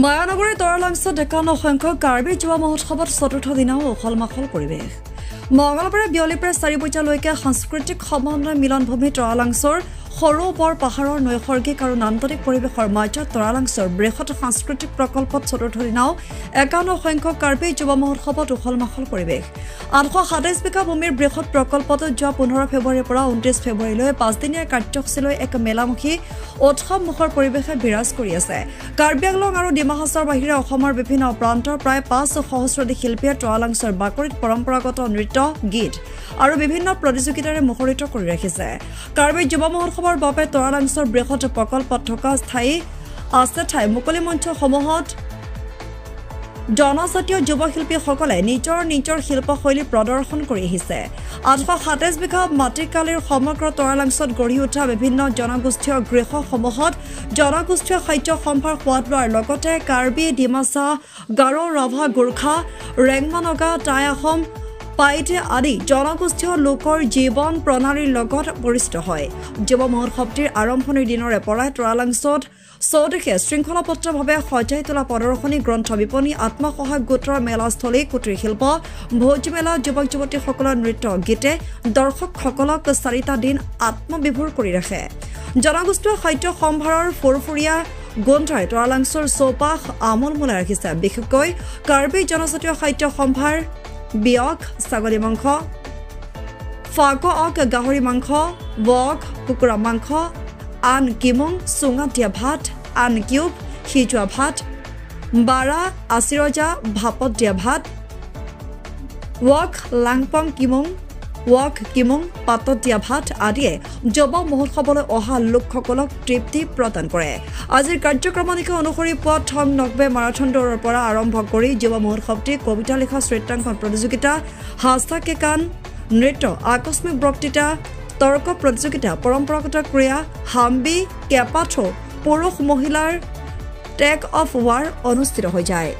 মায়ানগৰীৰ তৰালাংচত 51 সংখ্যক কাৰ্বি যুৱ মহোৎসৱত চতুৰ্থ দিনাও উখল মাখল পৰিৱেশ মঙলবাৰে বিয়লিৰ পৰা 4 বজালৈকে সাংস্কৃতিক সমন্বয় মিলনভূমি তৰালাংচৰ সৰু বৰ পাহাৰৰ নৈসৰ্গিক আৰু নান্দনিক পৰিৱেশৰ মাজত তৰালাংচৰ বৃহৎ সাংস্কৃতিক প্ৰকল্পত চতুৰ্থ দিনাও 51 সংখ্যক কাৰ্বি যুৱ মহোৎসৱত উখল মাখল পৰিৱেশ 827 বিঘা ভূমিৰ বৃহৎ প্ৰকল্পত যোৱা 15 ফেব্ৰুৱাৰীৰ পৰা 29 ফেব্ৰুৱাৰীলৈ 5 দিনীয়া কাৰ্যসূচীলৈ এক মেলামুখী উৎসৱমুখৰ পৰিৱেশে বিৰাজ কৰি আছে কাৰ্বি আংলং আৰু ডিমা হাছাওৰ বাহিৰে অসমৰ বিভিন্ন প্ৰান্তৰ প্ৰায় 5 সহস্ৰাধিক শিল্পীয়ে তৰালাংচৰ বাকৰিত পৰম্পৰাগত নৃত্য গীত আৰু বিভিন্ন প্ৰতিযোগিতাৰে মুখৰিত কৰি ৰাখিছে কাৰ্বি যুৱ মহোৎসৱৰ বাবে তৰালাংচৰ বৃহৎ প্ৰকল্পত থকা ঠাই মুকলি মঞ্চসমূহত জনজাতীয় যুৱ শিল্পীসকলে নিজৰ শিল্পশৈলী প্ৰদৰ্শন কৰি আহিছে 827 বিঘা মাটিকালিৰ সমগ্ৰ তৰালাংচত গঢ়ি উঠা বিভিন্ন জনগোষ্ঠীয় গৃহসমূহত জনগোষ্ঠীয় খাদ্য সম্ভাৰ সোৱাদ লোৱাৰ লগতে কাৰ্বি ডিমাচা গাৰো ৰাভা গোৰ্খা ৰেংমানগা টাই আহোম পাইটে আদি জনগোষ্ঠীয় লোকৰ জীৱন প্ৰণালীৰ লগত পৰিচিত হয় যুৱ মহোৎসৱটিৰ আৰম্ভণিৰ দিনৰে পৰাই তৰালাংচত চৌদিশে শৃংখলাবদ্ধভাৱে সজাই তোলা প্ৰদৰ্শনী গ্ৰন্থ বিপণী আত্মসহায়ক গোটৰ মেলাস্থলী কুটিৰ শিল্প ভোজ মেলা যুৱক যুৱতীসকলৰ নৃত্য গীতে দৰ্শকসকলক 4টা দিন আত্মবিভোৰ কৰি ৰাখে জনগোষ্ঠীয় খাদ্য সম্ভাৰৰ ফুৰফুৰীয়া গোন্ধই তৰালাংচৰ চৌপাশ আমোলমোলাই ৰাখিছে বিশেষকৈ কাৰ্বি জনজাতীয় খাদ্য সম্ভাৰ বিয়ক ছাগলী মাংস ফাকক গাহৰি মাংস বক কুকুৰা মাংস আন কিমং চুঙাত দিয়া ভাত আন কিউব সিজোৱা ভাত বাৰা আচিৰজা ভাপত দিয়া ভাত ৱক লাংপং কিমং পাতত দিয়া ভাত আদিয়ে যুৱ মহোৎসৱলৈ অহা লোকসকলক তৃপ্তি প্ৰদান কৰে আজিৰ কাৰ্যক্ৰমণিকা অনুসৰি পুৱা থং নকবে মাৰাথন দৌৰৰ পৰা আৰম্ভ কৰি যুৱ মহোৎসৱটি কবিতা লিখা চিত্ৰাংকন প্ৰতিযোগিতা হাস্তা কেকান নৃত্য আকস্মিক বক্তৃতা তৰ্ক প্ৰতিযোগিতা পৰম্পৰাগত ক্ৰীড়া হাম্বি কেপাথো পুৰুষ মহিলাৰ টেগ অফ ৱাৰ অনুষ্ঠিত হৈ যায়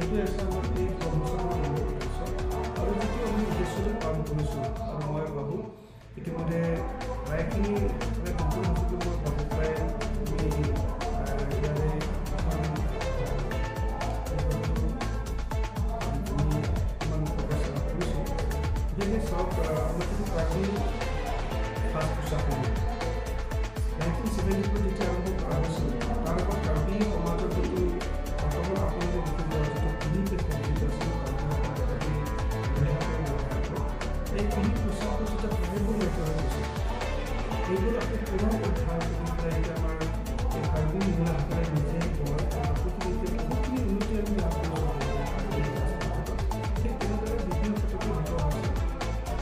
এইটো আছে আমাৰ এই কৰ্মচাৰী বেসিক্যালি সব আমৰা যদি কাৰ্বি ফাৰ্স্ট পোশাক 1970 যেতিয়া আৰম্ভ কৰা হৈছিল তাৰ আগত কাৰ্বি সমাজৰ যিটো বৰ্তমান আপোনালোকে যিটো যিটো কম্পিউটাৰ আছিল এই তিনি পোশাকটো যেতিয়া প্ৰয়োগ কৰা হৈছিল এইবোৰ আকৌ পুনৰ উদ্ধাৰ কৰি পেলাই এতিয়া আমাৰ এই কাৰ্বি মহিলাসকলে নিজে কয় প্ৰকৃতিতে বহুতখিনি উন্নতি আমি লাভ কৰিছোঁ ঠিক তেনেদৰে বিভিন্ন ক্ষেত্ৰতো সেইটো হৈছে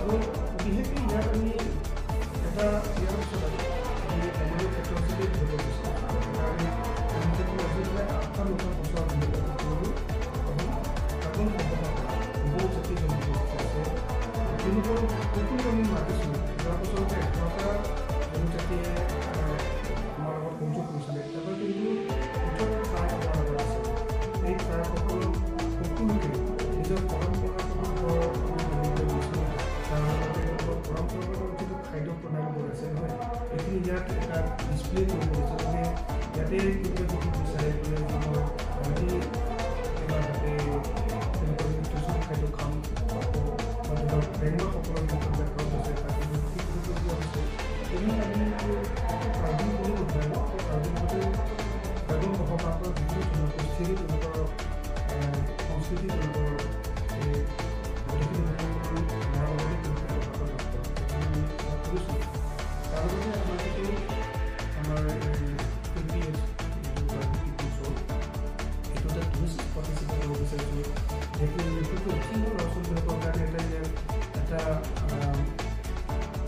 আৰু বিশেষকৈ ইয়াত আমি এটা ইয়াৰ পিছত আমি এমানৰ ক্ষেত্ৰত যদি ধৰিব বিচাৰোঁ কাৰণ আমি যদি আজিলৈ 8টা 9টা বছৰ কাৰ্বন বহু জাতি জনগোষ্ঠী আছে তেওঁলোকৰ সকলো আমি মাতিছোঁ যোৱা বছৰতে 11টা জনজাতিয়ে আমাৰ লগত সংযোগ কৰিছিলে তাৰপৰা কিন্তু 18টা ট্ৰাইব আমাৰ লগত আছে এই ট্ৰাইবসকল সকলোকে নিজৰ পৰম্পৰাগত পৰম্পৰাগত যিটো খাদ্য প্ৰণালীবোৰ আছে নহয় এইখিনি ইয়াত এটা ডিছপ্লে কৰিব দিছে মানে ইয়াতে কোনোবাই যদি বিচাৰে বোলে আমি এবাৰ তাতে তেনেকুৱা নিউট্ৰিচন খাদ্য খাম বা ধৰক বেংগলসকলৰ যিটো বেকগ্ৰাউণ্ড আছে তাতে ঠিক কৰিবলগীয়া হৈছে এইবিলাক আমি কাৰ্বি বুলি বোধহয় কাৰ্বিৰ সহপাতৰ যিটো জনগোষ্ঠীৰ তেওঁলোকৰ সংস্কৃতি তেওঁলোকৰ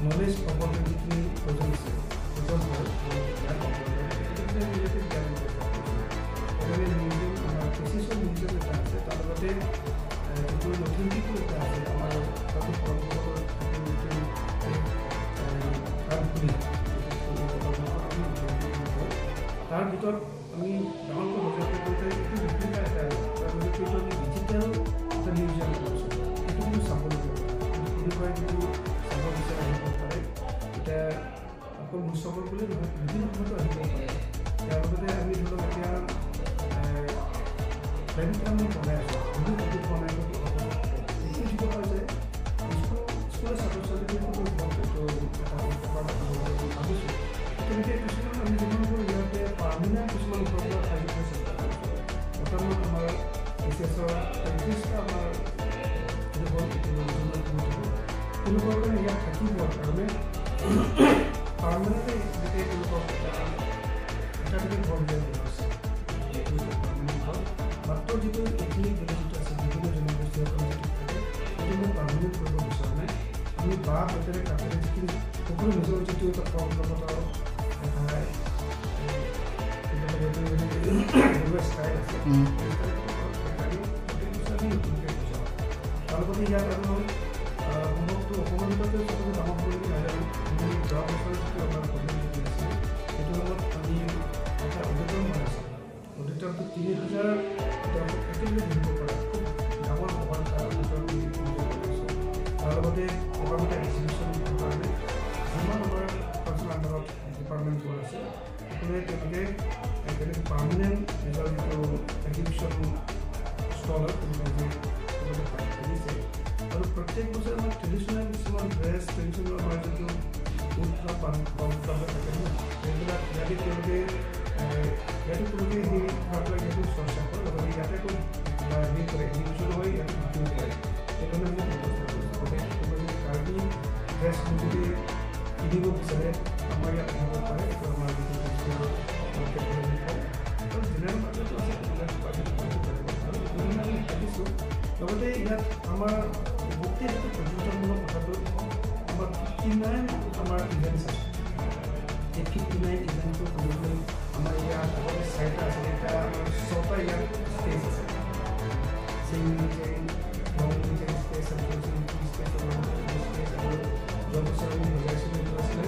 knowledge opportunity প্ৰজন্মে প্ৰজন হয় জ্ঞান এখানে মিউজিয়াম আমাৰ প্ৰসেসৰ মিউজিয়াম এটা আছে তাৰ লগতে যিটো নতুনটিকো এটা আছে আমাৰ তাতে পৰম্পৰাগত তাৰ ভিতৰত আমি ডাঙৰকৈ বজাৰটো কৰিলে এইটো বিভিন্ন এটা তাৰ ভিতৰত আমি ডিজিটেল এটা মিউজিয়াম এটা আছে সেইটো কিন্তু চাবলগীয়া কোনোবাই যিটো চাব বিচাৰে আহিব পাৰে এতিয়া অকল মুছাফৰ বুলি নহয় বিভিন্ন সময়তো আহিব পাৰে তাৰ লগতে আমি ধৰক এতিয়া প্লেনটো আমি বনাই আছোঁ বহুত বনাই এইটো দিব হয় যে স্কুলৰ ছাত্ৰ ছাত্ৰীসকলৰ ভাবিছোঁ তেনেকৈ কিছুমান আমি যিমানবোৰ ইয়াতে পাৰ্মিনেণ্ট কিছুমান প্ৰব্লেম আহি গৈছে বৰ্তমান আমাৰ বিশেষৰ 35টা আমাৰ তেওঁলোকৰ কাৰণে ইয়াত থাকিবৰ কাৰণে পাৰ্মানেণ্টলি যেতিয়া তেওঁলোকক এটা ঘৰ দিয়া হৈছে মাত্ৰ যিটো এথনিক যিটো আছে বিভিন্ন জনগোষ্ঠীসকলে যিটো থাকে সেইটো মই পাৰ্মানেণ্ট কৰিব বিচৰা নাই আমি বাঁহ বেতেৰে কাঠেৰে যিখিনি সকলো নিজৰ যিটো এটা পৰম্পৰাগত ষ্টাইল আছে তাৰ লগতে ইয়াত আৰু সম্ভৱটো অসমৰ ভিতৰতে চবকে ডাঙৰ কৰিব নাজানো আমি যোৱা বছৰ যিটো আমাৰ কমিউনিটি আছে সেইটো লগত আমি এটা অডিটৰ বনাইছোঁ অডিটৰটো 3000 একেলগে ঘূৰিব পৰা খুব ডাঙৰ বহল এটা অডিটৰ বনাইছোঁ তাৰ লগতে এটা এক্সিবিশ্যন কাৰণে যিমান আমাৰ পাৰ্চনেল আণ্ডাৰত ডিপাৰ্টমেণ্টবোৰ আছে সকলোৱে তেওঁলোকে তেনেকৈ পাৰ্মানেণ্ট নিজৰ যিটো এক্সিবিশ্যন ষ্টলত তেওঁলোকে দিছে আৰু প্ৰত্যেক বছৰে আমাৰ ট্ৰেডিশ্যনেল কিছুমান ড্ৰেছ ট্ৰেডিশ্যনেল আমাৰ যিটো উৎসৱ পৰম্পৰা থাকে ন সেইবিলাক ইয়াতে তেওঁলোকে সেই ভাষাবিলাক যিটো চৰ্চা কৰে লগতে ইয়াতে আকৌ হেৰি কৰে এক্সিবিশ্যন হয় ইয়াতে বিক্ৰী কৰে সেইকাৰণে আমি ব্যৱস্থা কৰিছোঁ গতিকে কাৰ্বি ড্ৰেছবোৰ যদি কিনিব বিচাৰে আমাৰ ইয়াত আহিব পাৰে এইটো আমাৰ যিটো ট্ৰেডিশ্যনেল মাৰ্কেট আৰু জেনেৰেল মাৰ্কেটো আছে আমি দেখিছোঁ লগতে ইয়াত আমাৰ গোটেই যিটো পৰ্যটনমূলক কথাটো আমাৰ 59 আমাৰ ইভেণ্টছ আছে এই 59 ইভেণ্টটো কৰিবলৈ আমাৰ ইয়াত আগতে 4টা আছে এতিয়া আমাৰ 6টা ইয়াত ষ্টেজ আছে স্পেচ আৰু যোৱা বছৰ আমি বজাইছিলোঁ এইটো আছিলে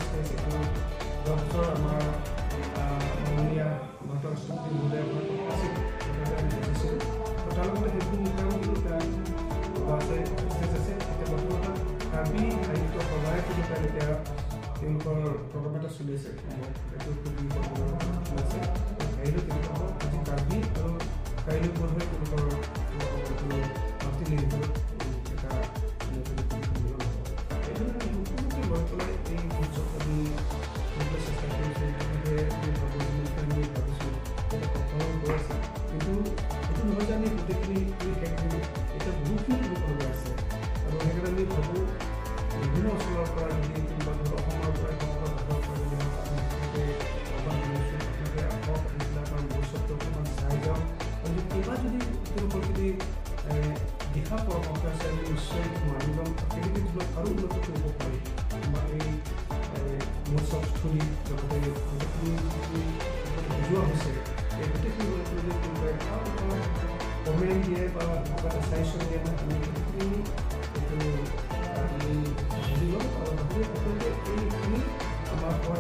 স্পেচ এইটো যোৱা বছৰ আমাৰ মাননীয় ৰাষ্ট্ৰপতি মহোদয় আছিল তাৰ লগতে সেইবোৰ মোটামুটি আছে ষ্টেজ আছে এতিয়া বৰ্তমান কাৰ্বি সাহিত্য সভাই কিন্তু এতিয়া তেওঁলোকৰ প্ৰগ্ৰাম এটা চলি আছে আছে কাইলৈ তেনেকুৱা আজি কাৰ্বি আৰু কাইলৈ বোধ হয় তেওঁলোকৰ মাতি আমি গোটেইখিনি শেষ কৰোঁ এতিয়া বহুতখিনি কৰিবলগীয়া আছে আৰু সেইকাৰণে আমি ভাবোঁ বিভিন্ন অঞ্চলৰ পৰা যদি কোনোবা ধৰক অসমৰ পৰা কোনোবা ভাৰতৰ পৰা যদি আহ্বান জনাইছোঁ আপোনালোকে আহক এইবিলাক আমাৰ ভৱিষ্যতটো অকণমান চাই যাওক আৰু কিবা যদি তেওঁলোকৰ যদি দিহা পৰামৰ্শ আছে আমি নিশ্চয় মানি ল'ম কেনেকৈ জীৱনত আৰু উন্নত কৰিব পাৰি আমাৰ এই মহোৎসৱস্থলী লগতে গোটেইখিনি বুজোৱা হৈছে এই গোটেইখিনি যদি কোনোবাই কমেণ্ট দিয়ে বা কিবা এটা চাইছোঁ দিয়ে আমি গোটেইখিনি এইটো আমি বুজি ল'ম আৰু আপোনালোকে এইখিনি আমাৰ পৰা